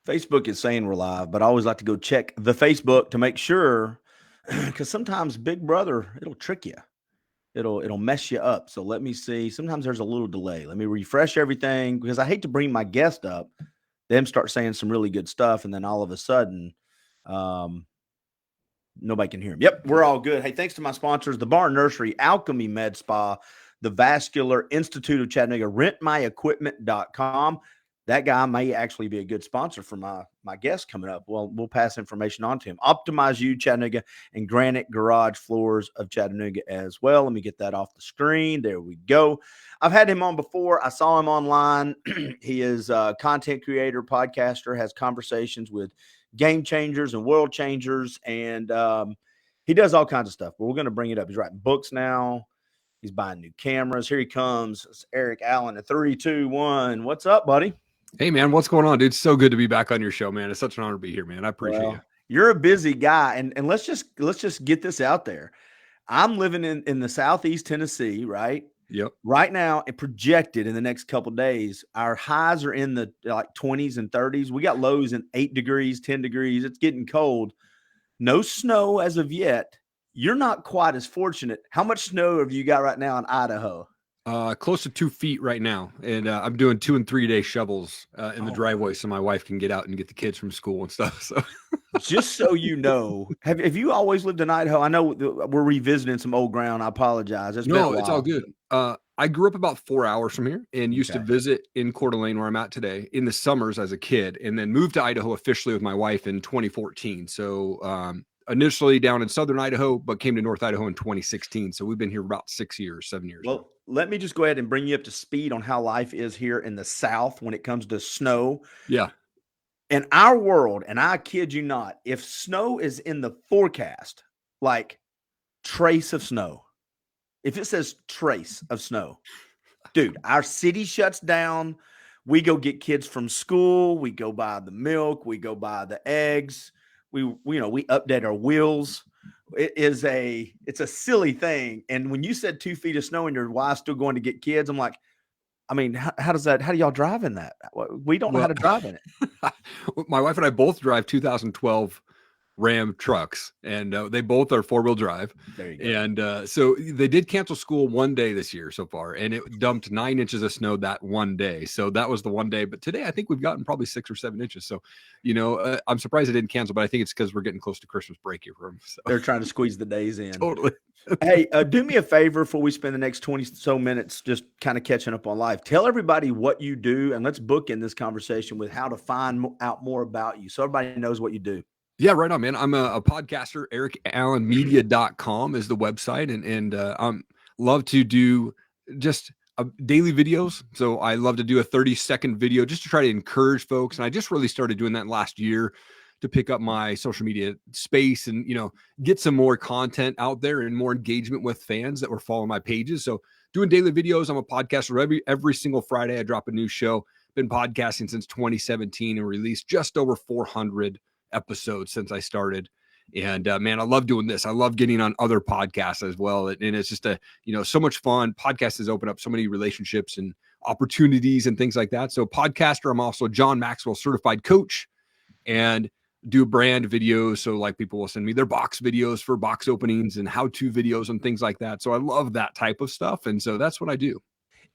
Facebook is saying we're live, but I always like to go check the Facebook to make sure, because sometimes Big Brother, it'll trick you. It'll mess you up. So let me see. Sometimes there's a little delay. Let me refresh everything because I hate to bring my guest up, them start saying some really good stuff, and then all of a sudden, um, nobody can hear him. Yep, we're all good. Hey, thanks to my sponsors, the Barn Nursery, Alchemy Med Spa, the Vascular Institute of Chattanooga, rentmyequipment.com. That guy may actually be a good sponsor for my guest coming up. Well, we'll pass information on to him. Optimize You Chattanooga and Granite Garage Floors of Chattanooga as well. Let me get that off the screen. There we go. I've had him on before. I saw him online. He is a content creator, podcaster, has conversations with game changers and world changers, and he does all kinds of stuff. But we're going to bring it up. He's writing books now. He's buying new cameras. Here he comes. It's Erik Allen at 3, 2, 1. What's up, buddy? Hey, man, what's going on, dude? It's so good to be back on your show, man. It's such an honor to be here, man. I appreciate you. You're a busy guy, and let's just get this out there. I'm living in the Southeast Tennessee, right? Yep. Right now, and projected in the next couple of days, our highs are in the 20s and 30s. We got lows in 8 degrees, 10 degrees. It's getting cold. No snow as of yet. You're not quite as fortunate. How much snow have you got right now in Idaho? Close to 2 feet right now. And I'm doing 2 and 3 day shovels in the driveway so my wife can get out and get the kids from school and stuff. So just so you know, have you always lived in Idaho? I know we're revisiting some old ground. I apologize. It's all good. I grew up about 4 hours from here and used to visit in Coeur d'Alene, where I'm at today, in the summers as a kid, and then moved to Idaho officially with my wife in 2014. So initially down in southern Idaho, but came to North Idaho in 2016. So we've been here about 7 years. Well, now. Let me just go ahead and bring you up to speed on how life is here in the South when it comes to snow. Yeah. In our world, and I kid you not, if snow is in the forecast, like trace of snow, if it says trace of snow, dude, our city shuts down. We go get kids from school. We go buy the milk. We go buy the eggs. We update our wheels. It's a silly thing. And when you said 2 feet of snow and your wife's still going to get kids, I'm like, I mean, how do y'all drive in that? We don't know how to drive in it. My wife and I both drive 2012 Ram trucks, and they both are 4-wheel drive. There you go. And so they did cancel school one day this year so far, and it dumped 9 inches of snow that one day. So that was the one day. But today I think we've gotten probably 6 or 7 inches. So, I'm surprised they didn't cancel, but I think it's because we're getting close to Christmas break here for them. So. They're trying to squeeze the days in. Totally. Hey, do me a favor before we spend the next 20 so minutes just kind of catching up on life. Tell everybody what you do, and let's book in this conversation with how to find out more about you so everybody knows what you do. Yeah, right on, man. I'm a podcaster. ErikAllenMedia.com is the website, and I'm love to do just daily videos. So I love to do a 30-second video just to try to encourage folks. And I just really started doing that last year to pick up my social media space and, get some more content out there and more engagement with fans that were following my pages. So doing daily videos. I'm a podcaster. Every single Friday, I drop a new show. Been podcasting since 2017 and released just over 400 episodes since I started. And man, I love doing this. I love getting on other podcasts as well. And it's just so much fun. Podcasts has opened up so many relationships and opportunities and things like that. So podcaster, I'm also John Maxwell certified coach and do brand videos. So like people will send me their box videos for box openings and how-to videos and things like that. So I love that type of stuff. And so that's what I do.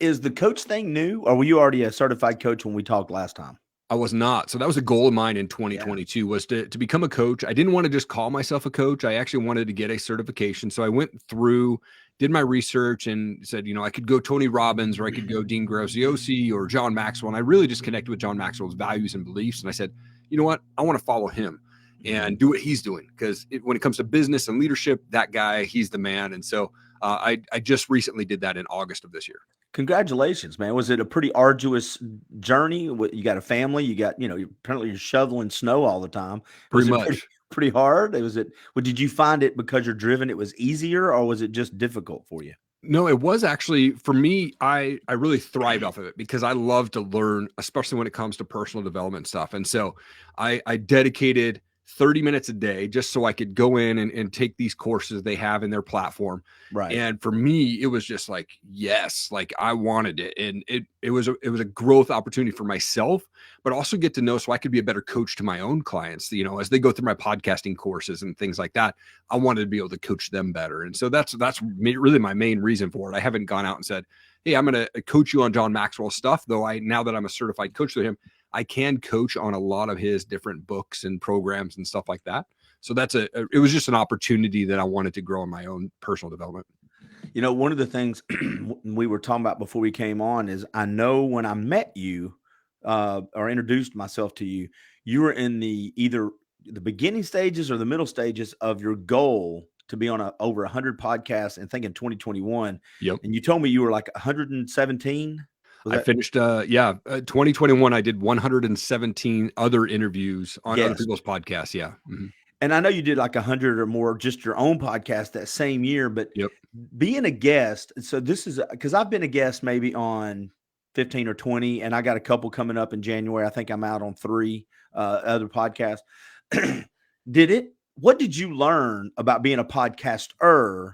Is the coach thing new, or were you already a certified coach when we talked last time? I was not. So that was a goal of mine in 2022 was to become a coach. I didn't want to just call myself a coach. I actually wanted to get a certification. So I went through, did my research and said, I could go Tony Robbins or I could go Dean Graziosi or John Maxwell. And I really just connected with John Maxwell's values and beliefs. And I said, you know what? I want to follow him and do what he's doing. Because when it comes to business and leadership, that guy, he's the man. And so I just recently did that in August of this year. Congratulations, man. Was it a pretty arduous journey? You got a family, you got, apparently you're shoveling snow all the time. Pretty much. Pretty hard. Did you find it because you're driven, it was easier, or was it just difficult for you? No, it was actually, for me, I really thrived off of it because I love to learn, especially when it comes to personal development stuff. And so I dedicated 30 minutes a day just so I could go in and take these courses they have in their platform. Right. And for me, it was just like, yes, like I wanted it. And it was a growth opportunity for myself, but also get to know so I could be a better coach to my own clients, you know, as they go through my podcasting courses and things like that. I wanted to be able to coach them better. And so that's really my main reason for it. I haven't gone out and said, hey, I'm going to coach you on John Maxwell stuff, though now that I'm a certified coach with him, I can coach on a lot of his different books and programs and stuff like that. So it was just an opportunity that I wanted to grow in my own personal development. You know, one of the things we were talking about before we came on is I know when I met you or introduced myself to you, you were in either the beginning stages or the middle stages of your goal to be on over 100 podcasts, and think in 2021. Yep. And you told me you were like 117. I finished 2021. I did 117 other interviews on other people's podcasts. Yeah. Mm-hmm. And I know you did like 100 or more, just your own podcast that same year, but being a guest. So this is because I've been a guest maybe on 15 or 20, and I got a couple coming up in January. I think I'm out on 3 other podcasts. What did you learn about being a podcaster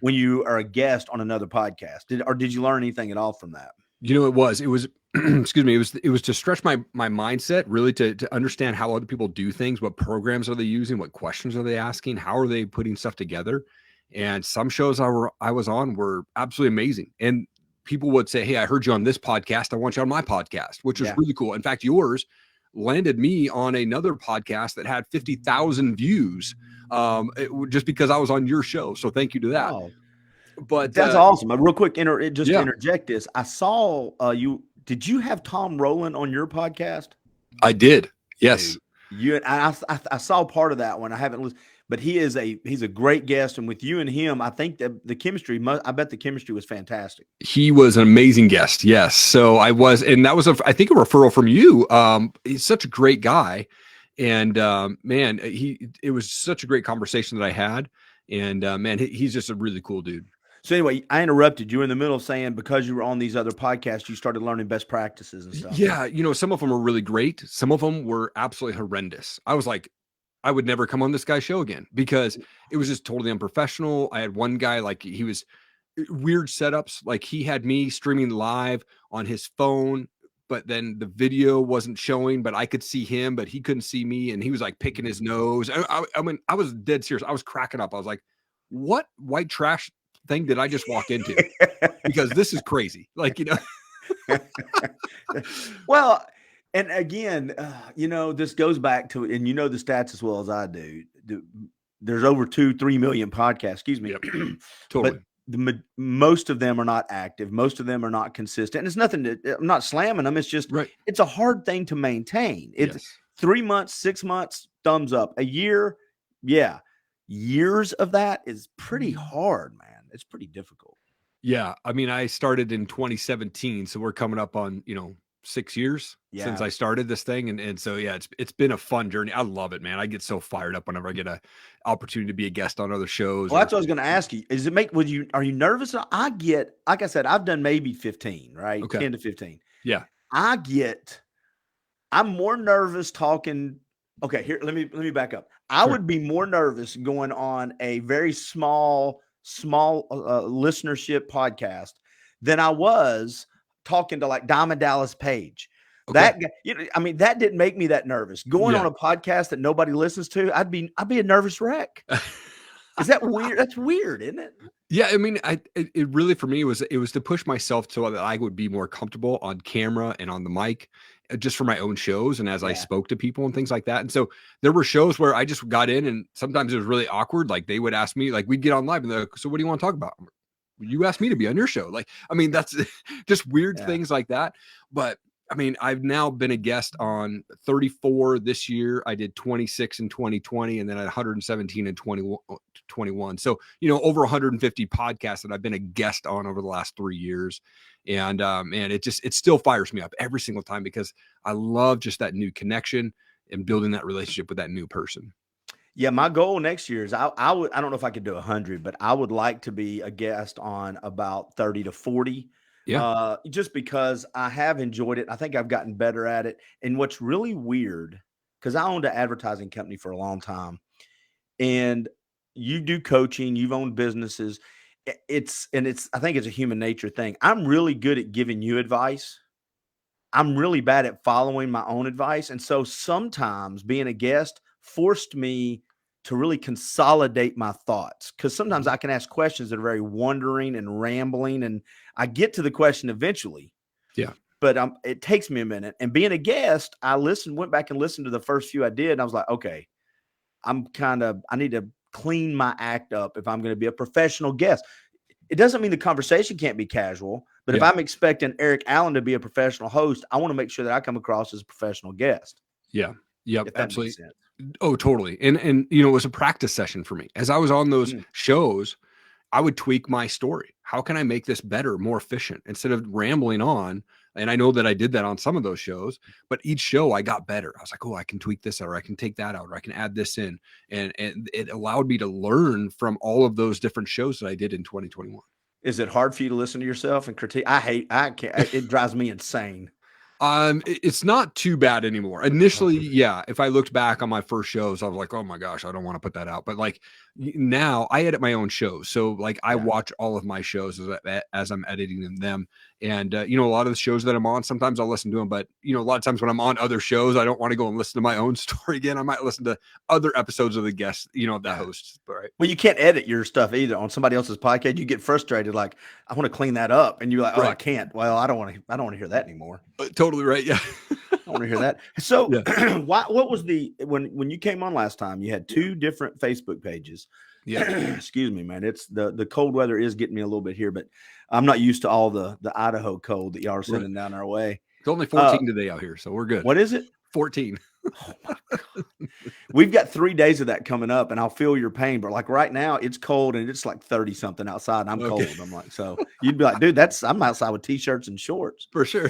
when you are a guest on another podcast? Did you learn anything at all from that? You know, it was, excuse me. It was to stretch my mindset, really to understand how other people do things. What programs are they using? What questions are they asking? How are they putting stuff together? And some shows I was on were absolutely amazing. And people would say, hey, I heard you on this podcast. I want you on my podcast, which was really cool. In fact, yours landed me on another podcast that had 50,000 views just because I was on your show. So thank you to that. Wow. But that's awesome. Real quick, to interject this. I saw did you have Tom Rowland on your podcast? I did. Yes. I saw part of that one. I haven't listened, but he's a great guest. And with you and him, I think that I bet the chemistry was fantastic. He was an amazing guest. Yes. So and that was I think a referral from you. He's such a great guy. And man, it was such a great conversation that I had. And man, he's just a really cool dude. So anyway, I interrupted you in the middle of saying because you were on these other podcasts, you started learning best practices and stuff. Yeah. You know, some of them were really great. Some of them were absolutely horrendous. I was like, I would never come on this guy's show again because it was just totally unprofessional. I had one guy, like he was weird setups. Like he had me streaming live on his phone, but then the video wasn't showing, but I could see him, but he couldn't see me. And he was like picking his nose. I mean, I was dead serious. I was cracking up. I was like, what white trash thing did I just walk into? Because this is crazy. Like, you know. Well, and again, you know, this goes back to, and you know the stats as well as I do. There's over 2-3 million podcasts. Excuse me. Yep. Totally. But most of them are not active. Most of them are not consistent. And it's nothing I'm not slamming them. It's just, It's a hard thing to maintain. It's 3 months, 6 months, thumbs up. A year. Yeah. Years of that is pretty hard, man. It's pretty difficult. Yeah. I mean, I started in 2017, so we're coming up on, 6 years since I started this thing. And so, yeah, it's been a fun journey. I love it, man. I get so fired up whenever I get an opportunity to be a guest on other shows. Well, that's what I was going to ask you. Are you nervous? Like I said, I've done maybe 15, right? Okay. 10 to 15. Yeah. I'm more nervous talking. Okay, here, let me back up. I would be more nervous going on a very small listenership podcast than I was talking to like Diamond Dallas Page. Okay. That guy, I mean, that didn't make me that nervous. Going on a podcast that nobody listens to, I'd be a nervous wreck. Is that weird? That's weird, isn't it? Yeah, I mean, it really for me was to push myself so that I would be more comfortable on camera and on the mic, just for my own shows and as I spoke to people and things like that. And so there were shows where I just got in, and sometimes it was really awkward. Like they would ask me, like we'd get on live, and they're like, "So what do you want to talk about?" I'm like, you asked me to be on your show. Like, I mean, that's just weird things like that. But I mean, I've now been a guest on 34 this year. I did 26 in 2020, and then 117 in 2021. So, over 150 podcasts that I've been a guest on over the last 3 years. And man, it still fires me up every single time because I love just that new connection and building that relationship with that new person. Yeah, my goal next year is I don't know if I could do 100, but I would like to be a guest on about 30 to 40. Yeah. Just because I have enjoyed it. I think I've gotten better at it. And what's really weird, because I owned an advertising company for a long time, and you do coaching, you've owned businesses. I think it's a human nature thing. I'm really good at giving you advice. I'm really bad at following my own advice. And so sometimes being a guest forced me to really consolidate my thoughts, because sometimes I can ask questions that are very wondering and rambling, and I get to the question eventually. Yeah. But it takes me a minute. And being a guest, went back and listened to the first few I did. And I was like, okay, I need to clean my act up if I'm going to be a professional guest. It doesn't mean the conversation can't be casual, but if I'm expecting Erik Allen to be a professional host, I want to make sure that I come across as a professional guest. Yeah. Yep. If that Absolutely. makes sense. Oh, totally. And you know, it was a practice session for me. As I was on those shows, I would tweak my story. How can I make this better, more efficient, instead of rambling on? And I know that I did that on some of those shows, but each show I got better. I was like, oh, I can tweak this out, or I can take that out, or I can add this in. And it allowed me to learn from all of those different shows that I did in 2021. Is it hard for you to listen to yourself and critique? I can't, it drives me insane. It's not too bad anymore. Initially, yeah. If I looked back on my first shows, I was like, oh my gosh, I don't want to put that out. But like now I edit my own shows. So like I watch all of my shows as I'm editing them. And, you know, a lot of the shows that I'm on, sometimes I'll listen to them, but you know, a lot of times when I'm on other shows, I don't want to go and listen to my own story again. I might listen to other episodes of the guests, you know, the hosts. Right. Well, you can't edit your stuff either on somebody else's podcast. You get frustrated. Like, I want to clean that up. And you're like, oh, I can't. Well, I don't want to hear that anymore. Totally right. Yeah. I want to hear that. So what was when you came on last time, you had 2 different Facebook pages. Yeah. Excuse me, man. It's the cold weather is getting me a little bit here, but I'm not used to all the Idaho cold that y'all are sending down our way. It's only 14 today out here, so we're good. What is it? 14. Oh my God. We've got 3 days of that coming up, and I'll feel your pain. But like right now, it's cold and it's like 30 something outside, and I'm cold. I'm like, so you'd be like, dude, I'm outside with t-shirts and shorts for sure.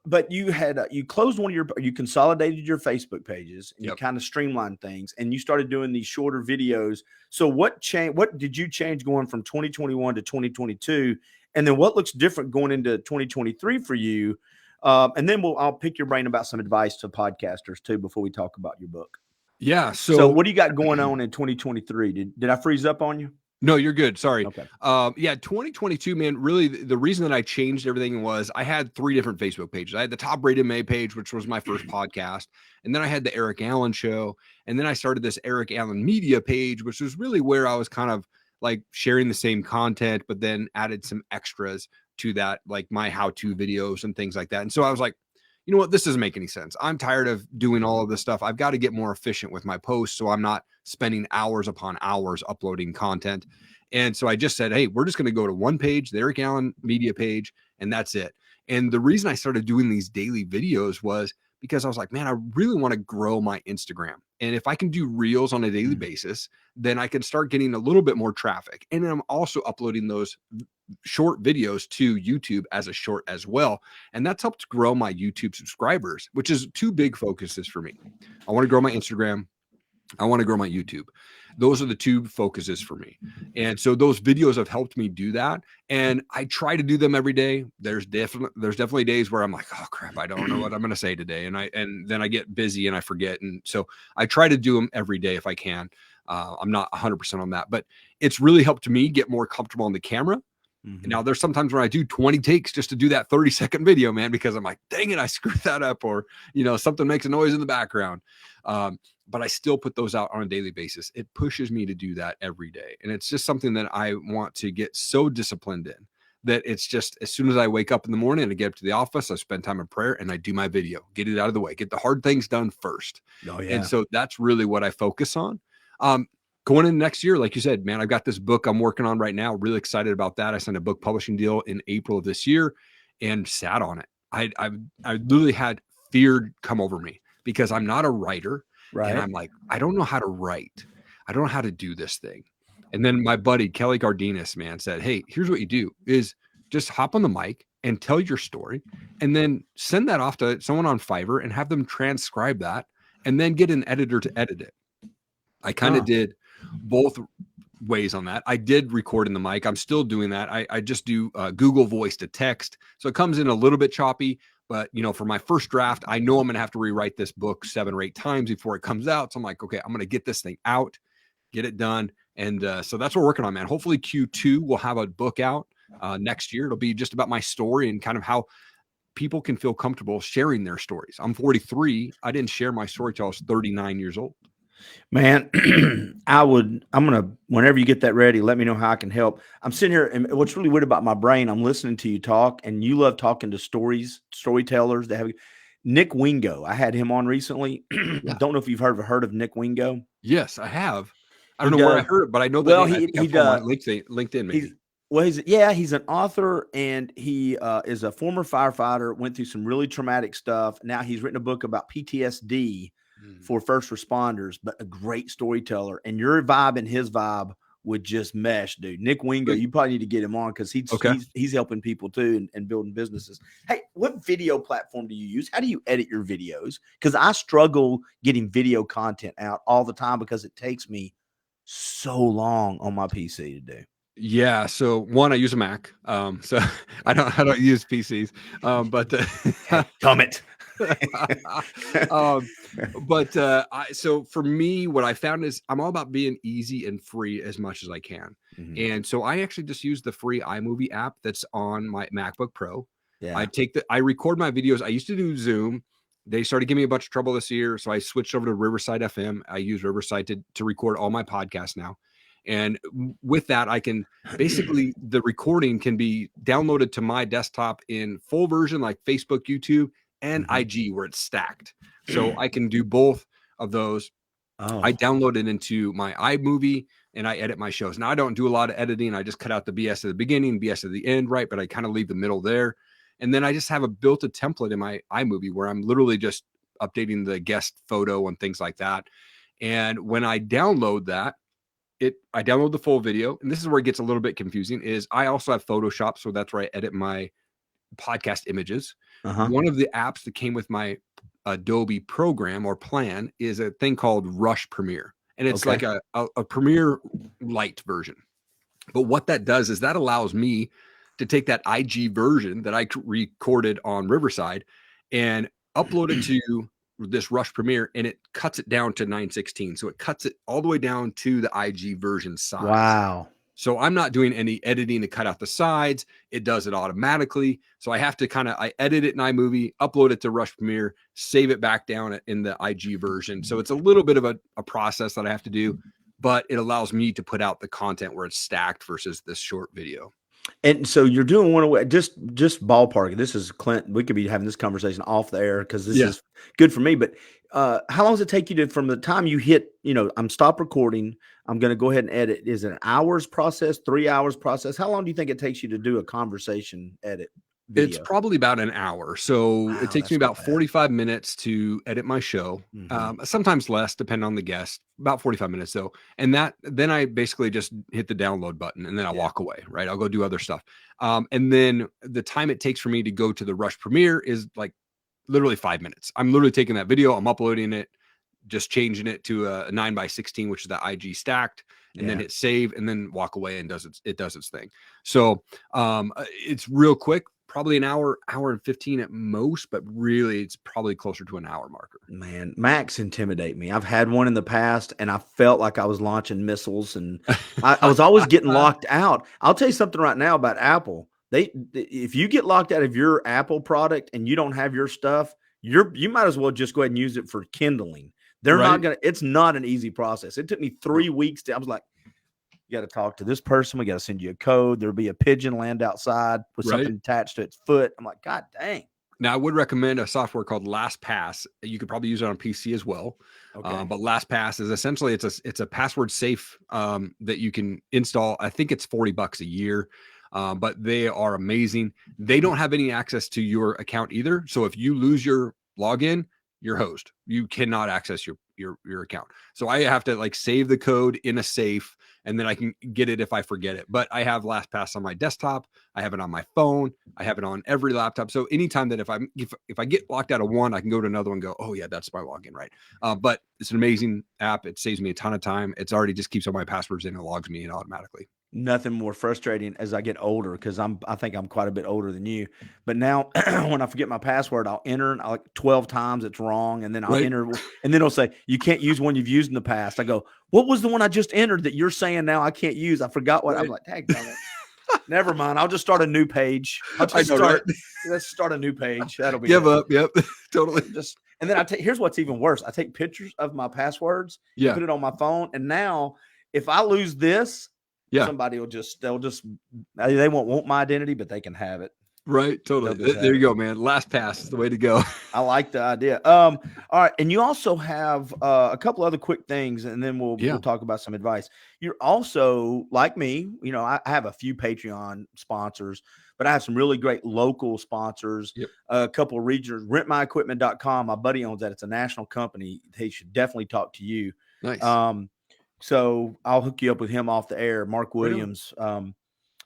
But you had you closed you consolidated your Facebook pages, and you kind of streamlined things, and you started doing these shorter videos. So what did you change going from 2021 to 2022, and then what looks different going into 2023 for you? And then I'll pick your brain about some advice to podcasters too before we talk about your book. Yeah. So what do you got going on in 2023? Did I freeze up on you? No, you're good. Sorry. Okay. Yeah, 2022, man, really the reason that I changed everything was I had 3 different Facebook pages. I had the Top Rated May page, which was my first podcast. And then I had the Erik Allen show. And then I started this Erik Allen Media page, which was really where I was kind of like sharing the same content, but then added some extras to that, like my how-to videos and things like that. And so I was like, you know what, this doesn't make any sense. I'm tired of doing all of this stuff. I've got to get more efficient with my posts, so I'm not spending hours upon hours uploading content. And so I just said, hey, we're just going to go to one page, the Erik Allen Media page, and that's it. And the reason I started doing these daily videos was because I was like, man, I really want to grow my Instagram. And if I can do reels on a daily basis, then I can start getting a little bit more traffic. And then I'm also uploading those short videos to YouTube as a short as well. And that's helped grow my YouTube subscribers, which is 2 big focuses for me. I want to grow my Instagram. I want to grow my YouTube. Those are the 2 focuses for me. And so those videos have helped me do that. And I try to do them every day. There's definitely days where I'm like, oh crap, I don't know what I'm going to say today. And then I get busy and I forget. And so I try to do them every day if I can. I'm not 100% on that, but it's really helped me get more comfortable on the camera. Now there's sometimes when I do 20 takes just to do that 30-second video, man, because I'm like, dang it, I screwed that up, or, you know, something makes a noise in the background. But I still put those out on a daily basis. It pushes me to do that every day. And it's just something that I want to get so disciplined in that it's just, as soon as I wake up in the morning and I get up to the office, I spend time in prayer and I do my video, get it out of the way, get the hard things done first. Oh, yeah. And so that's really what I focus on. Going in next year, like you said, man, I've got this book I'm working on right now. Really excited about that. I signed a book publishing deal in April of this year and sat on it. I literally had fear come over me because I'm not a writer. Right. And I'm like, I don't know how to write. I don't know how to do this thing. And then my buddy, Kelly Cardenas, man, said, hey, here's what you do is just hop on the mic and tell your story and then send that off to someone on Fiverr and have them transcribe that and then get an editor to edit it. I kind of did both ways on that. I did record in the mic. I'm still doing that. I just do Google Voice to text. So it comes in a little bit choppy, But, you know, for my first draft, I know I'm going to have to rewrite this book 7 or 8 times before it comes out. So I'm like, okay, I'm going to get this thing out, get it done. And so that's what we're working on, man. Hopefully Q2 will have a book out next year. It'll be just about my story and kind of how people can feel comfortable sharing their stories. I'm 43. I didn't share my story till I was 39 years old. Man, whenever you get that ready, let me know how I can help. I'm sitting here, and what's really weird about my brain, I'm listening to you talk, and you love talking to storytellers that have Nick Wingo. I had him on recently. Yeah. Don't know if you've heard of Nick Wingo. Yes, I have. I don't know where I heard it, but I know that I think I follow him on LinkedIn maybe. He's an author, and he is a former firefighter, went through some really traumatic stuff. Now he's written a book about PTSD for first responders, but a great storyteller. And your vibe and his vibe would just mesh, dude. Nick Wingo, you probably need to get him on because he's helping people too and building businesses. Hey, what video platform do you use? How do you edit your videos? Because I struggle getting video content out all the time because it takes me so long on my PC to do. Yeah. So one, I use a Mac. So I don't use PCs. Comment. So for me, what I found is I'm all about being easy and free as much as I can. And so I actually just use the free iMovie app that's on my MacBook Pro. Yeah. I record my videos. I used to do Zoom. They started giving me a bunch of trouble this year. So I switched over to Riverside FM. I use Riverside to record all my podcasts now. And with that, I can basically, the recording can be downloaded to my desktop in full version, like Facebook, YouTube, and IG, where it's stacked. So I can do both of those. I download it into my iMovie and I edit my shows. Now I don't do a lot of editing. I just cut out the BS at the beginning, BS at the end, right? But I kind of leave the middle there. And then I just have a built-in template in my iMovie where I'm literally just updating the guest photo and things like that. And when I download that, I download the full video, and this is where it gets a little bit confusing, is I also have Photoshop, so that's where I edit my podcast images. One of the apps that came with my Adobe program or plan is a thing called Rush Premiere, and it's like a Premiere Lite version. But what that does is that allows me to take that IG version that I recorded on Riverside and upload it to this Rush Premiere, and it cuts it down to 916. So it cuts it all the way down to the IG version size. Wow. So I'm not doing any editing to cut out the sides. It does it automatically. So I have to I edit it in iMovie, upload it to Rush Premiere, save it back down in the IG version. So it's a little bit of a process that I have to do, but it allows me to put out the content where it's stacked versus this short video. And so you're doing one away, just ballpark. This is Clint. We could be having this conversation off the air because this is good for me. But how long does it take you from the time you hit, I'm stop recording, I'm going to go ahead and edit? Is it an hours process, 3 hours process? How long do you think it takes you to do a conversation edit video? It's probably about an hour. So it takes me about 45 minutes to edit my show. Sometimes less, depending on the guest, about 45 minutes though. And then I basically just hit the download button and then I walk away, right? I'll go do other stuff. And then the time it takes for me to go to the Rush Premiere is like literally 5 minutes. I'm literally taking that video, I'm uploading it, just changing it to a 9:16, which is the IG stacked, and then hit save and then walk away and it does its thing. So it's real quick. Probably an hour and 15 at most, but really it's probably closer to an hour marker. Man, Macs intimidate me. I've had one in the past and I felt like I was launching missiles and I was always getting locked out. I'll tell you something right now about Apple. If you get locked out of your Apple product and you don't have your stuff, you might as well just go ahead and use it for kindling. It's not an easy process. It took me 3 weeks I was like, you got to talk to this person. We got to send you a code. There'll be a pigeon land outside with something attached to its foot. I'm like, God dang. Now I would recommend a software called LastPass. You could probably use it on PC as well. But LastPass is essentially, it's a password safe that you can install. I think it's $40 a year. But they are amazing. They don't have any access to your account either. So if you lose your login, you're hosed. You cannot access your account. So I have to save the code in a safe and then I can get it if I forget it. But I have LastPass on my desktop. I have it on my phone. I have it on every laptop. So anytime that if I get locked out of one, I can go to another one and go, oh yeah, that's my login, right? But it's an amazing app. It saves me a ton of time. It's already just keeps all my passwords in and logs me in automatically. nothing more frustrating as I get older because I think I'm quite a bit older than you. But now when I forget my password, I'll enter and like 12 times it's wrong. And then I'll Right. enter and then it'll say, you can't use one you've used in the past. I go, what was the one I just entered that you're saying now I can't use? I forgot what I'm Right. like, dang, never mind. I'll just start a new page. I know, right? Let's start a new page. That'll be Give it. up. Yep. Totally. And then here's what's even worse. I take pictures of my passwords and Yeah. put it on my phone. And now if I lose this, Yeah. somebody they won't want my identity, but they can have it. Right. They'll Totally. just have There you it. go, man. Last pass is the way to go. I like the idea. All right. And you also have a couple other quick things, and then Yeah. we'll talk about some advice. You're also like me, I have a few Patreon sponsors, but I have some really great local sponsors, Yep. a couple of regions, rentmyequipment.com. My buddy owns that. It's a national company. He should definitely talk to you. Nice. So I'll hook you up with him off the air, Mark Right on. Williams.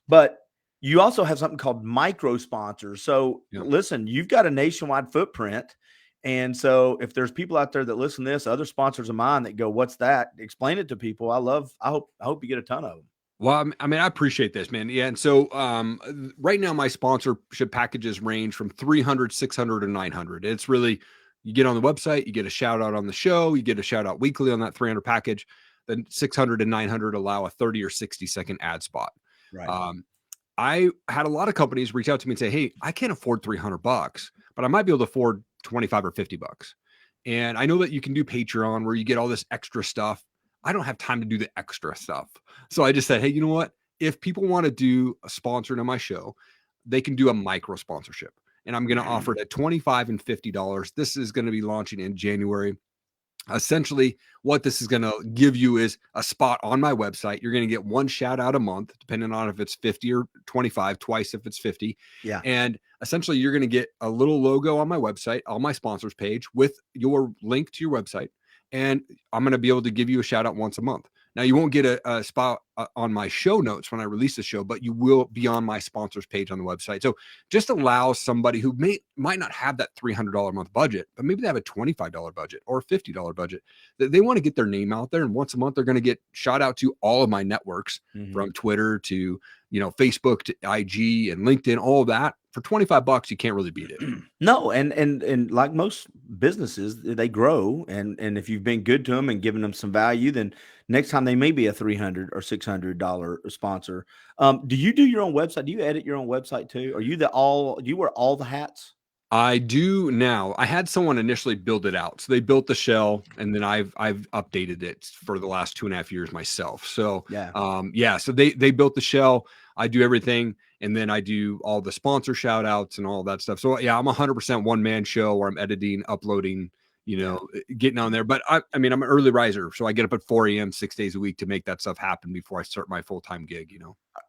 But you also have something called micro sponsors. So Yeah. listen, you've got a nationwide footprint. And so if there's people out there that listen to this, other sponsors of mine that go, what's that? Explain it to people. I hope you get a ton of them. Well, I mean, I appreciate this, man. Yeah. And so right now, my sponsorship packages range from 300, 600, and 900. It's really, you get on the website, you get a shout out on the show, you get a shout out weekly on that 300 package. Then 600 and 900 allow a 30 or 60-second ad spot. Right. I had a lot of companies reach out to me and say, hey, I can't afford $300, but I might be able to afford 25 or $50. And I know that you can do Patreon where you get all this extra stuff. I don't have time to do the extra stuff. So I just said, hey, you know what? If people want to do a sponsor to my show, they can do a micro sponsorship. And I'm going to offer it at $25 and $50. This is going to be launching in January. Essentially, what this is going to give you is a spot on my website. You're going to get one shout out a month, depending on if it's 50 or 25, twice if it's 50. Yeah. And essentially, you're going to get a little logo on my website, on my sponsors page with your link to your website. And I'm going to be able to give you a shout out once a month. Now, you won't get a spot on my show notes when I release the show, but you will be on my sponsors page on the website. So just allow somebody who might not have that $300 a month budget, but maybe they have a $25 budget or a $50 budget. They want to get their name out there. And once a month, they're going to get shout out to all of my networks, from Twitter to, Facebook to IG and LinkedIn, all of that. For $25, you can't really beat it. No, and like most businesses, they grow, and if you've been good to them and given them some value, then next time they may be a $300 or $600 sponsor. Do you do your own website? Do you edit your own website too? Are you do you wear all the hats? I do now. I had someone initially build it out. So they built the shell, and then I've updated it for the last 2.5 years myself. So Yeah. So they built the shell. I do everything, and then I do all the sponsor shout outs and all that stuff. So yeah, I'm 100% one man show where I'm editing, uploading, getting on there. But I mean, I'm an early riser, so I get up at 4 a.m. 6 days a week to make that stuff happen before I start my full-time gig.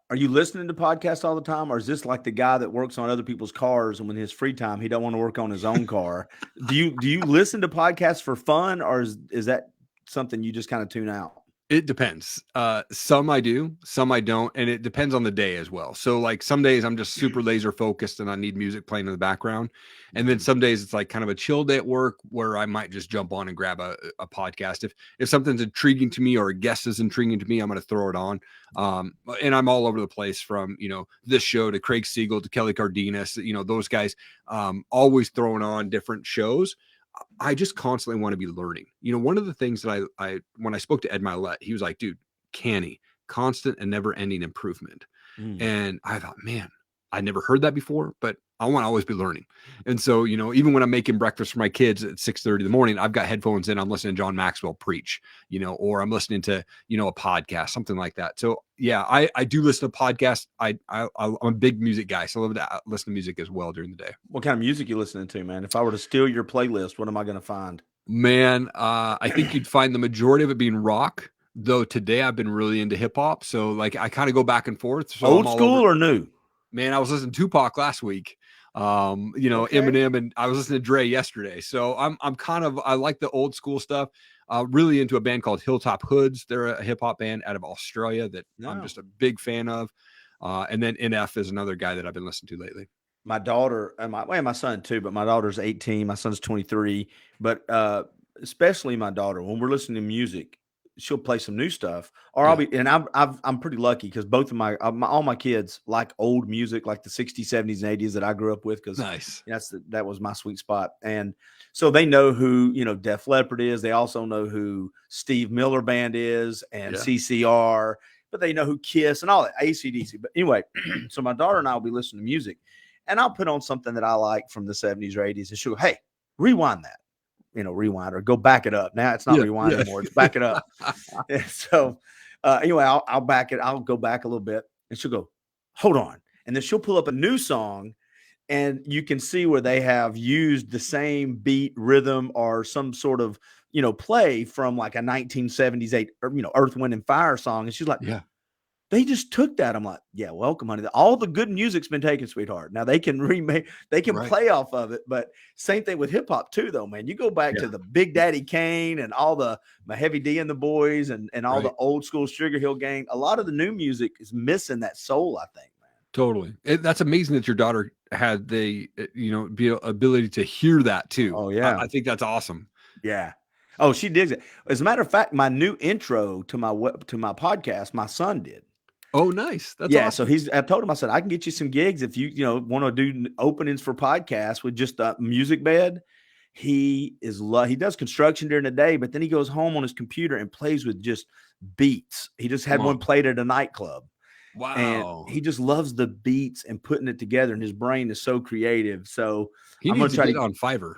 Are you listening to podcasts all the time, or is this like the guy that works on other people's cars and when his free time he don't want to work on his own car? Do you listen to podcasts for fun, or is that something you just kind of tune out? It depends. Some I do, some I don't, and it depends on the day as well. So like some days I'm just super laser focused and I need music playing in the background. And then some days it's like kind of a chill day at work where I might just jump on and grab a podcast. If something's intriguing to me or a guest is intriguing to me, I'm going to throw it on. And I'm all over the place from, this show to Craig Siegel to Kelly Cardenas, those guys, always throwing on different shows. I just constantly want to be learning. One of the things that I when I spoke to Ed Milet, he was like, dude, canny, constant and never ending improvement. And I thought, man, I never heard that before, but I want to always be learning. And so, even when I'm making breakfast for my kids at 6:30 in the morning, I've got headphones in, I'm listening to John Maxwell preach, or I'm listening to, a podcast, something like that. So yeah, I do listen to podcasts. I'm a big music guy, so I love to listen to music as well during the day. What kind of music you listening to, man? If I were to steal your playlist, what am I going to find? Man, I think you'd find the majority of it being rock, though today I've been really into hip hop. So like I kind of go back and forth. So Old school or new? Man, I was listening to Tupac last week. Okay. Eminem, and I was listening to Dre yesterday. So I like the old school stuff. Really into a band called Hilltop Hoods. They're a hip hop band out of Australia that I'm just a big fan of. And then NF is another guy that I've been listening to lately. My daughter and my son too, but my daughter's 18, my son's 23. But especially my daughter, when we're listening to music, she'll play some new stuff, or Yeah. I'm pretty lucky because both of all my kids like old music, like the 60s, 70s, and 80s that I grew up with, because Nice. that was my sweet spot. And so they know who, Def Leppard is. They also know who Steve Miller Band is and Yeah. CCR, but they know who Kiss and all that, AC/DC. But anyway, so my daughter and I will be listening to music, and I'll put on something that I like from the 70s or 80s, and she'll go, "Hey, rewind that." Rewind or go back it up. Now it's not rewind anymore. It's back it up. And so anyway, I'll back it. I'll go back a little bit, and she'll go, "Hold on." And then she'll pull up a new song, and you can see where they have used the same beat, rhythm, or some sort of, play from like a 1970s Earth, Wind and Fire song. And she's like, Yeah. they just took that. I'm like, yeah, welcome, honey. All the good music's been taken, sweetheart. Now they can play off of it. But same thing with hip hop too, though, man. You go back to the Big Daddy Kane and all my Heavy D and the Boys and all the old school Sugar Hill Gang. A lot of the new music is missing that soul, I think, man. Totally. That's amazing that your daughter had the ability to hear that too. Oh yeah, I think that's awesome. Yeah. Oh, she digs it. As a matter of fact, my new intro to my podcast, my son did. Oh, nice. That's awesome. So I told him, I said, I can get you some gigs if you want to do openings for podcasts with just a music bed. He does construction during the day, but then he goes home on his computer and plays with just beats. He just had one played at a nightclub. Wow. And he just loves the beats and putting it together, and his brain is so creative. So I'm going to try to get on Fiverr.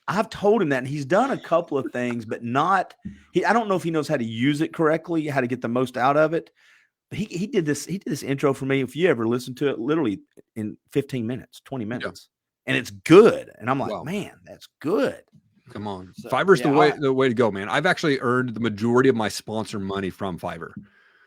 I've told him that, and he's done a couple of things, but I don't know if he knows how to use it correctly, how to get the most out of it. He did this intro for me. If you ever listen to it, literally in 15 minutes, 20 minutes, and it's good. And I'm like, man, that's good. Come on. So, Fiverr's the way to go, man. I've actually earned the majority of my sponsor money from Fiverr.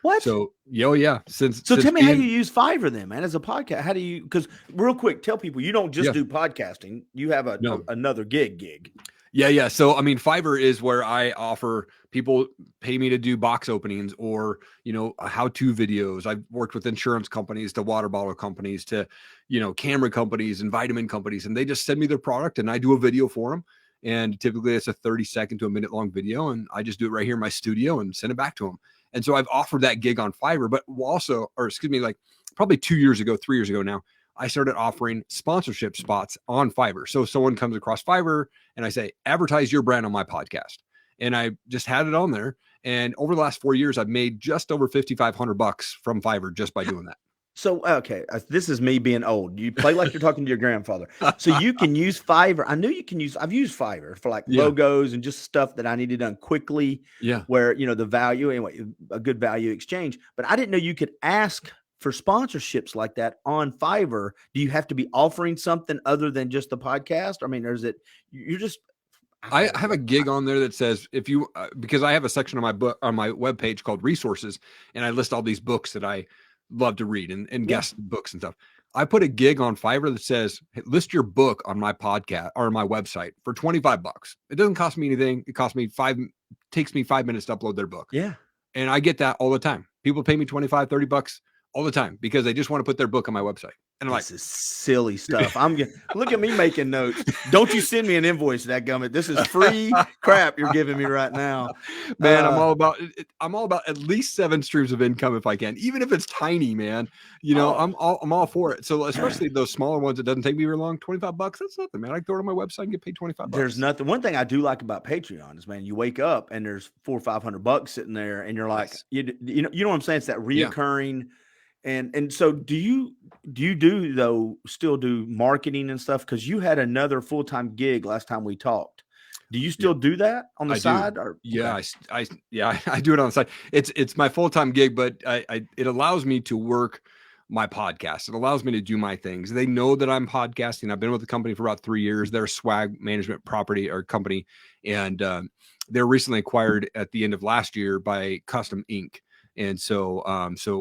What? So, yeah. Tell me how you use Fiverr then, man, as a podcast. How do you, because real quick, tell people you don't just do podcasting. You have another gig. Yeah. So, I mean, Fiverr is where I offer people pay me to do box openings or, how-to videos. I've worked with insurance companies to water bottle companies to, camera companies and vitamin companies, and they just send me their product and I do a video for them. And typically it's a 30-second to a minute long video. And I just do it right here in my studio and send it back to them. And so I've offered that gig on Fiverr, but like probably 3 years ago now, I started offering sponsorship spots on Fiverr. So someone comes across Fiverr and I say, advertise your brand on my podcast. And I just had it on there. And over the last 4 years, I've made just over $5,500 from Fiverr just by doing that. So, okay, this is me being old. You play like you're talking to your grandfather. So you can use Fiverr. I knew I've used Fiverr for like logos and just stuff that I needed done quickly. Yeah. Where, the value, anyway, a good value exchange. But I didn't know you could ask for sponsorships like that on Fiverr. Do you have to be offering something other than just the podcast? I mean, I have a gig on there that says if you, because I have a section on my book on my webpage called resources, and I list all these books that I love to read and guest books and stuff. I put a gig on Fiverr that says, hey, list your book on my podcast or my website for $25. It doesn't cost me anything. It costs me takes me 5 minutes to upload their book. Yeah. And I get that all the time. People pay me $25, $30 all the time because they just want to put their book on my website. And I'm this is silly stuff. Look at me making notes. Don't you send me an invoice, that gummit. This is free crap you're giving me right now. Man, I'm all about at least 7 streams of income if I can, even if it's tiny, man. I'm all for it. So especially those smaller ones, it doesn't take me very long. $25, that's nothing, man. I can throw it on my website and get paid $25. There's nothing. One thing I do like about Patreon is, man, you wake up and there's $400 or $500 sitting there, and you're like, you know what I'm saying? It's that reoccurring. Yeah. And so do you still do marketing and stuff? Because you had another full-time gig last time we talked. Do you still do that on the side? Or I do it on the side. It's my full-time gig, but it allows me to work my podcast. It allows me to do my things. They know that I'm podcasting. I've been with the company for about 3 years. They're a swag management property or company, and they're recently acquired at the end of last year by Custom Inc. And so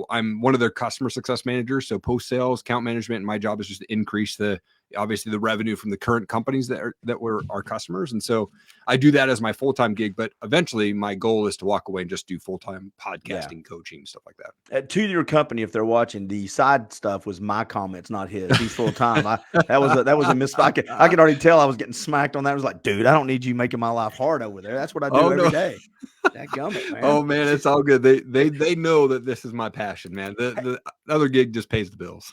I'm one of their customer success managers. So post sales, account management, and my job is just to increase the obviously the revenue from the current companies that were our customers. And so I do that as my full-time gig, but eventually my goal is to walk away and just do full-time podcasting, coaching, stuff like that. To your company, if they're watching, the side stuff was my comments, not his. He's full time. That was a mistake. I could already tell I was getting smacked on that. I was like, dude, I don't need you making my life hard over there. That's what I do every day. Dadgummit, man. Oh man, it's all good. They know that this is my passion, man. The other gig just pays the bills.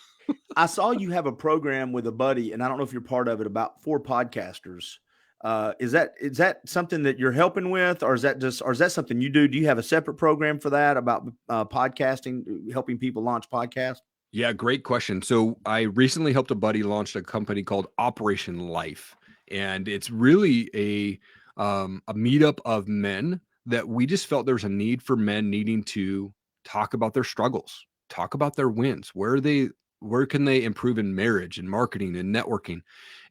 I saw you have a program with a buddy, and I don't know if you're part of it, about 4 podcasters. Is that something that you're helping with, or is that something you do? Do you have a separate program for that about podcasting, helping people launch podcasts? Yeah, great question. So I recently helped a buddy launch a company called Operation Life, and it's really a meetup of men that we just felt there's a need for men needing to talk about their struggles, talk about their wins, where can they improve in marriage and marketing and networking.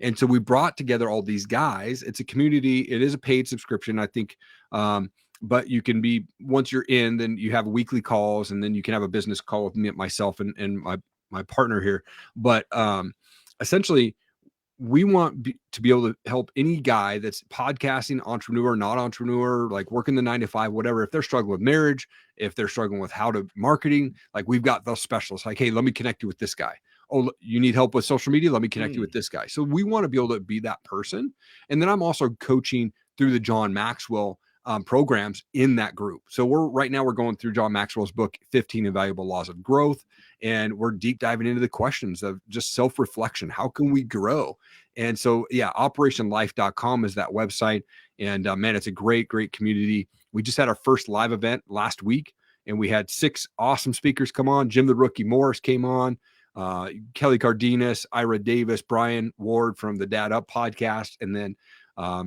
And so we brought together all these guys. It's a community. It is a paid subscription, I think. But you can be, once you're in, then you have weekly calls, and then you can have a business call with me, myself and my partner here. But essentially, we want to be able to help any guy that's podcasting, entrepreneur, not entrepreneur, like working the 9 to 5, whatever. If they're struggling with marriage, if they're struggling with how to marketing, like we've got those specialists. Like, hey, let me connect you with this guy. Oh, you need help with social media? Let me connect you with this guy. So we want to be able to be that person. And then I'm also coaching through the John Maxwell programs in that group. So right now we're going through John Maxwell's book, 15 Invaluable Laws of Growth. And we're deep diving into the questions of just self-reflection. How can we grow? And so, yeah, operationlife.com is that website. And man, it's a great, great community. We just had our first live event last week, and we had 6 awesome speakers come on. Jim the Rookie Morris came on, Kelly Cardenas, Ira Davis, Brian Ward from the Dad Up podcast, and then a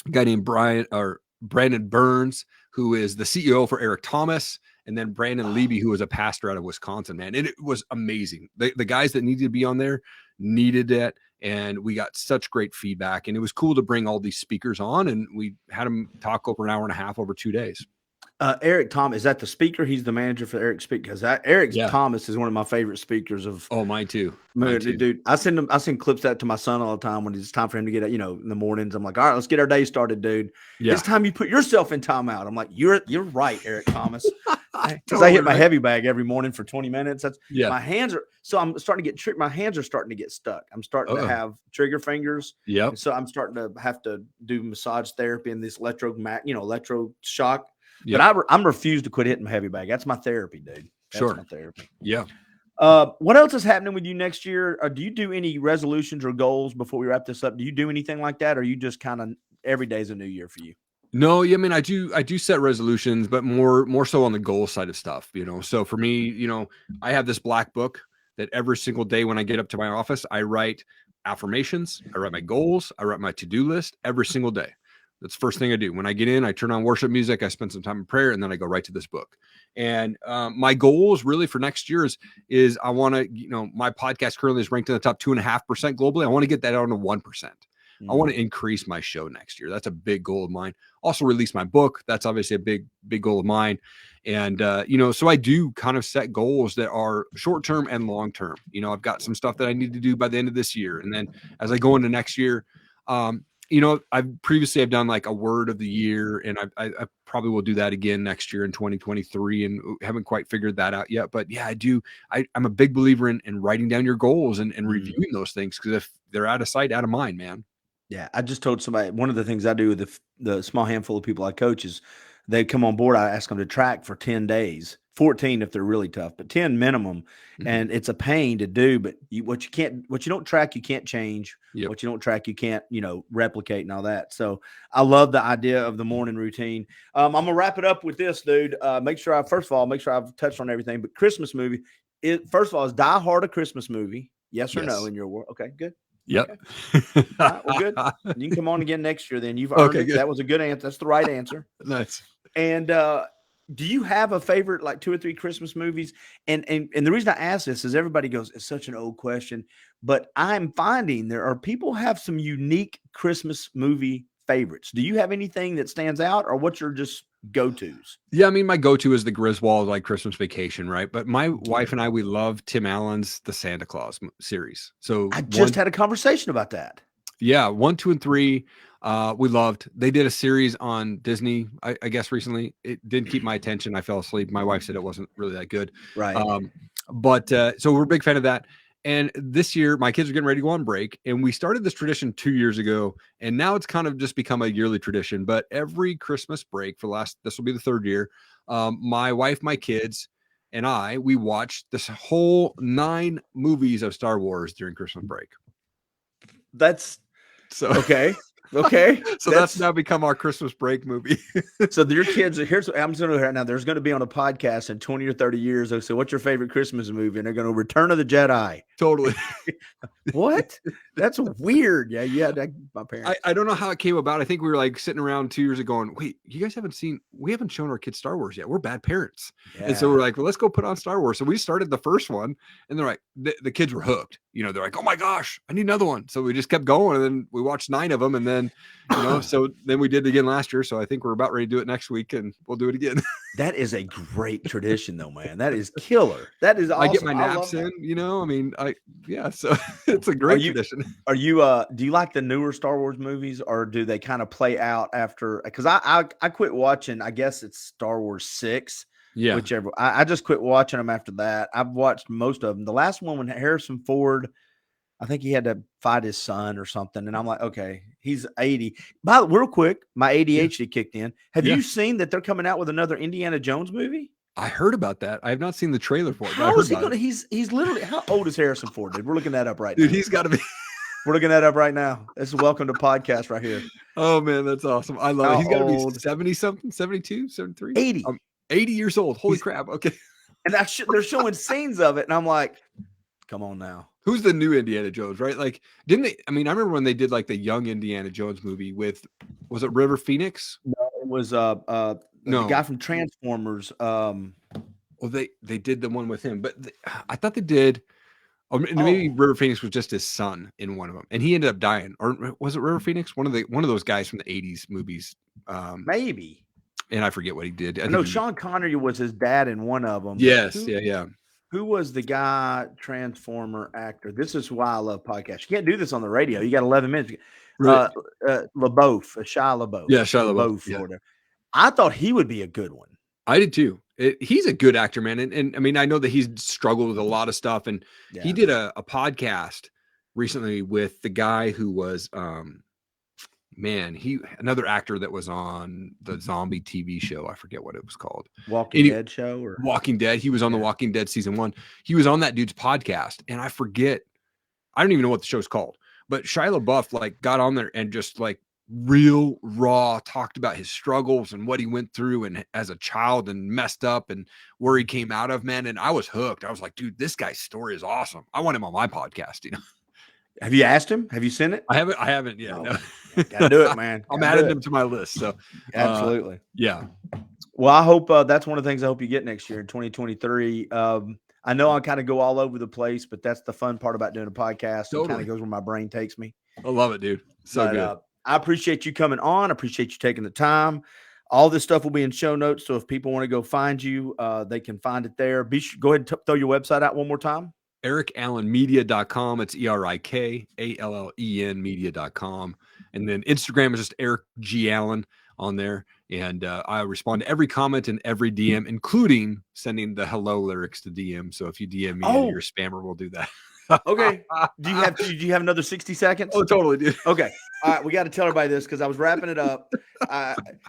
guy named Brandon Burns, who is the CEO for Eric Thomas, and then Brandon Levy, who is a pastor out of Wisconsin, man. And it was amazing. The guys that needed to be on there needed it, and we got such great feedback. And it was cool to bring all these speakers on, and we had them talk over an hour and a half over 2 days. Eric Thomas, is that the speaker? He's the manager for Eric Speak, because Thomas is one of my favorite speakers of. Oh, mine too. Dude, I send clips out to my son all the time when it's time for him to get up, in the mornings. I'm like, all right, let's get our day started, dude. Yeah. It's time you put yourself in timeout. I'm like, you're right, Eric Thomas. Because I hit my heavy bag every morning for 20 minutes. My hands are, so I'm starting to get tricked. My hands are starting to get stuck. I'm starting to have trigger fingers. Yeah. So I'm starting to have to do massage therapy and this electro shock. Yep. But I'm refused to quit hitting my heavy bag. That's my therapy, dude. That's my therapy. Yeah. What else is happening with you next year? Do you do any resolutions or goals before we wrap this up? Do you do anything like that? Or are you just kind of every day is a new year for you? No, yeah, I mean, I do set resolutions, but more so on the goal side of stuff, So for me, I have this black book that every single day when I get up to my office, I write affirmations, I write my goals, I write my to-do list every single day. That's the first thing I do. When I get in, I turn on worship music, I spend some time in prayer, and then I go right to this book. And my goals really for next year is I want to, my podcast currently is ranked in the top 2.5% globally. I want to get that down to 1%. I want to increase my show next year. That's a big goal of mine. Also release my book. That's obviously a big goal of mine. And, so I do kind of set goals that are short-term and long-term. I've got some stuff that I need to do by the end of this year. And then as I go into next year, I've done like a word of the year, and I probably will do that again next year in 2023, and haven't quite figured that out yet. But yeah, I do. I'm a big believer in writing down your goals and reviewing those things, because if they're out of sight, out of mind, man. Yeah, I just told somebody, one of the things I do with the small handful of people I coach is they come on board. I ask them to track for 10 days, 14 if they're really tough, but 10 minimum. Mm-hmm. And it's a pain to do, but what you don't track, you can't change. Yep. What you don't track, you can't, replicate and all that. So I love the idea of the morning routine. I'm going to wrap it up with this, dude. Make sure I've touched on everything, but Christmas movie, first of all, is Die Hard a Christmas movie? Yes or no in your world? Okay, good. Yep. Okay. All right, well, good. You can come on again next year. Then you've earned it. Good. That was a good answer. That's the right answer. Nice. And do you have a favorite, like 2 or 3 Christmas movies? And the reason I ask this is everybody goes, it's such an old question, but I'm finding there are people have some unique Christmas movie favorites. Do you have anything that stands out, or what's your just go-tos? Yeah, I mean, my go-to is the Griswold, like Christmas Vacation, right? But my wife and I, we love Tim Allen's The Santa Claus series. So I just had a conversation about that. Yeah, 1, 2, and 3, we loved. They did a series on Disney, I guess recently. It didn't keep my attention. I fell asleep. My wife said it wasn't really that good. Right. So we're a big fan of that. And this year, my kids are getting ready to go on break, and we started this tradition 2 years ago, and now it's kind of just become a yearly tradition. But every Christmas break this will be the 3rd year. My wife, my kids, and we watched this whole 9 movies of Star Wars during Christmas break. That's so okay. Okay. So that's now become our Christmas break movie. So your kids, here's what I'm going to do right now. There's going to be on a podcast in 20 or 30 years. They'll say, what's your favorite Christmas movie? And they're going to Return of the Jedi. Totally. What? That's weird. Yeah. My parents. I don't know how it came about. I think we were like sitting around 2 years ago going, wait, you guys we haven't shown our kids Star Wars yet. We're bad parents. Yeah. And so we're like, well, let's go put on Star Wars. So we started the first one, and they're like, the kids were hooked. They're like, oh my gosh, I need another one. So we just kept going, and then we watched 9 of them. And then, so then we did it again last year. So I think we're about ready to do it next week, and we'll do it again. That is a great tradition though, man. That is killer. That is awesome. I get my naps in, so it's a great tradition. Are you, do you like the newer Star Wars movies, or do they kind of play out after? Because I quit watching, I guess it's Star Wars 6. Yeah. Whichever. I just quit watching them after that. I've watched most of them. The last one when Harrison Ford, I think he had to fight his son or something. And I'm like, okay, he's 80. By the way, real quick, my ADHD kicked in. Have you seen that they're coming out with another Indiana Jones movie? I heard about that. I have not seen the trailer for it. How is he going to? He's literally, how old is Harrison Ford, dude? We're looking that up right now. Dude, he's got to be. We're looking that up right now. This is welcome to podcast right here. Oh, man, that's awesome. I love it. He's got to be 70-something, 72, 73? 80. 80 years old. Holy crap. Okay. And they're showing scenes of it. And I'm like, come on now. Who's the new Indiana Jones, right? Like, didn't they? I mean, I remember when they did like the young Indiana Jones movie was it River Phoenix? No, it was the guy from Transformers. Well, they did the one with him, but I thought they did. Or maybe River Phoenix was just his son in one of them, and he ended up dying. Or was it River Phoenix? One of those guys from the 80s movies. Maybe. And I forget what he did. I know Sean Connery was his dad in one of them. Yes, yeah. Who was the guy, Transformer actor? This is why I love podcasts. You can't do this on the radio. You got 11 minutes. Right. LaBeouf, Shia LaBeouf. Yeah, Shia LaBeouf. Yeah. I thought he would be a good one. I did too. He's a good actor, man. And I mean, I know that he's struggled with a lot of stuff. And he did a podcast recently with the guy who was another actor that was on the zombie TV show. I forget what it was called. Walking Dead show or Walking Dead. He was on the Walking Dead season 1. He was on that dude's podcast, and I don't even know what the show's called, but Shia LaBeouf like got on there and just like real raw talked about his struggles and what he went through and as a child and messed up and where he came out of, man. And I was hooked. I was like, dude, this guy's story is awesome. I want him on my podcast, Have you asked him? Have you seen it? I haven't yet. No. Gotta do it, man. I'm adding him to my list. So absolutely. Yeah. Well, I hope that's one of the things I hope you get next year in 2023. I know I kind of go all over the place, but that's the fun part about doing a podcast. Totally. It kind of goes where my brain takes me. I love it, dude. Good. I appreciate you coming on. I appreciate you taking the time. All this stuff will be in show notes. So if people want to go find you, they can find it there. Go ahead and throw your website out one more time. ErikAllenMedia.com. It's ErikAllen media.com. And then Instagram is just Erik G. Allen on there. And I respond to every comment and every DM, including sending the hello lyrics to DM. So if you DM me and you're a spammer, we'll do that. Okay. Do you have another 60 seconds? Oh, totally, dude. Okay. All right. We got to tell everybody this because I was wrapping it up.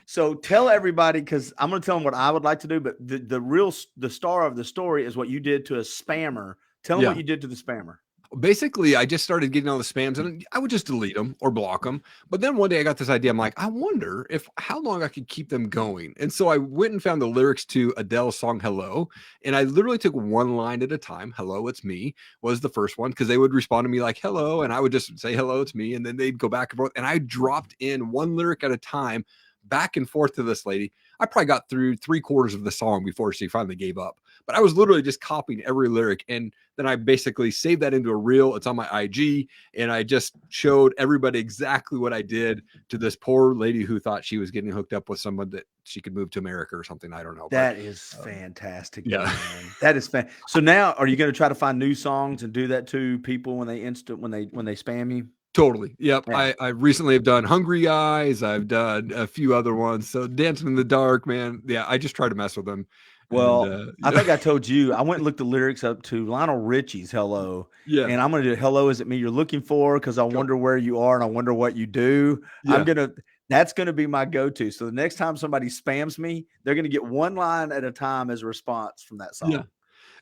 So tell everybody, because I'm going to tell them what I would like to do, but the star of the story is what you did to a spammer. Tell them what you did to the spammer. Basically, I just started getting all the spams and I would just delete them or block them. But then one day I got this idea. I'm like, I wonder how long I could keep them going. And so I went and found the lyrics to Adele's song Hello. And I literally took one line at a time. Hello, it's me was the first one, because they would respond to me like, hello. And I would just say, hello, it's me. And then they'd go back and forth. And I dropped in one lyric at a time, back and forth to this lady. I probably got through 3/4 of the song before she finally gave up. But I was literally just copying every lyric. And then I basically saved that into a reel. It's on my IG. And I just showed everybody exactly what I did to this poor lady who thought she was getting hooked up with someone that she could move to America or something. I don't know. That is fantastic. Yeah. Man. That is So now are you going to try to find new songs and do that to people when they spam you? Totally. Yep. Yeah. I recently have done Hungry Eyes. I've done a few other ones. So Dancing in the Dark, man. Yeah. I just try to mess with them. Well, And, I think I told you, I went and looked the lyrics up to Lionel Richie's Hello. Yeah. And I'm going to do Hello, Is It Me You're Looking For? Because I wonder where you are and I wonder what you do. Yeah. That's going to be my go-to. So the next time somebody spams me, they're going to get one line at a time as a response from that song. Yeah.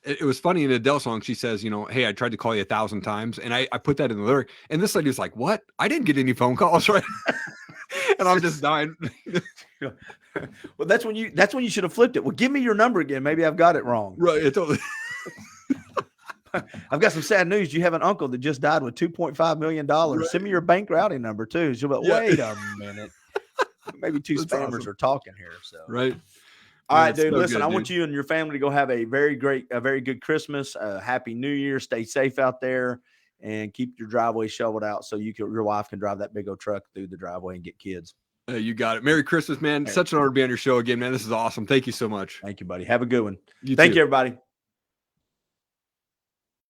It was funny in Adele song. She says, you know, hey, I tried to call you 1,000 times. And I put that in the lyric. And this lady was like, what? I didn't get any phone calls, right? And I'm just dying. Well, that's when you should have flipped it. Well, give me your number again. Maybe I've got it wrong. Right. It totally. I've got some sad news. You have an uncle that just died with $2.5 million. Right. Send me your bank routing number too. She'll be like, wait a minute. Maybe two spammers are talking here. So right. All right, dude. Listen, I want you and your family to go have a very good Christmas. Happy New Year. Stay safe out there and keep your driveway shoveled out so your wife can drive that big old truck through the driveway and get kids. You got it. Merry Christmas, man. Such an honor to be on your show again, man. This is awesome. Thank you so much. Thank you, buddy. Have a good one. You Thank too. you, everybody.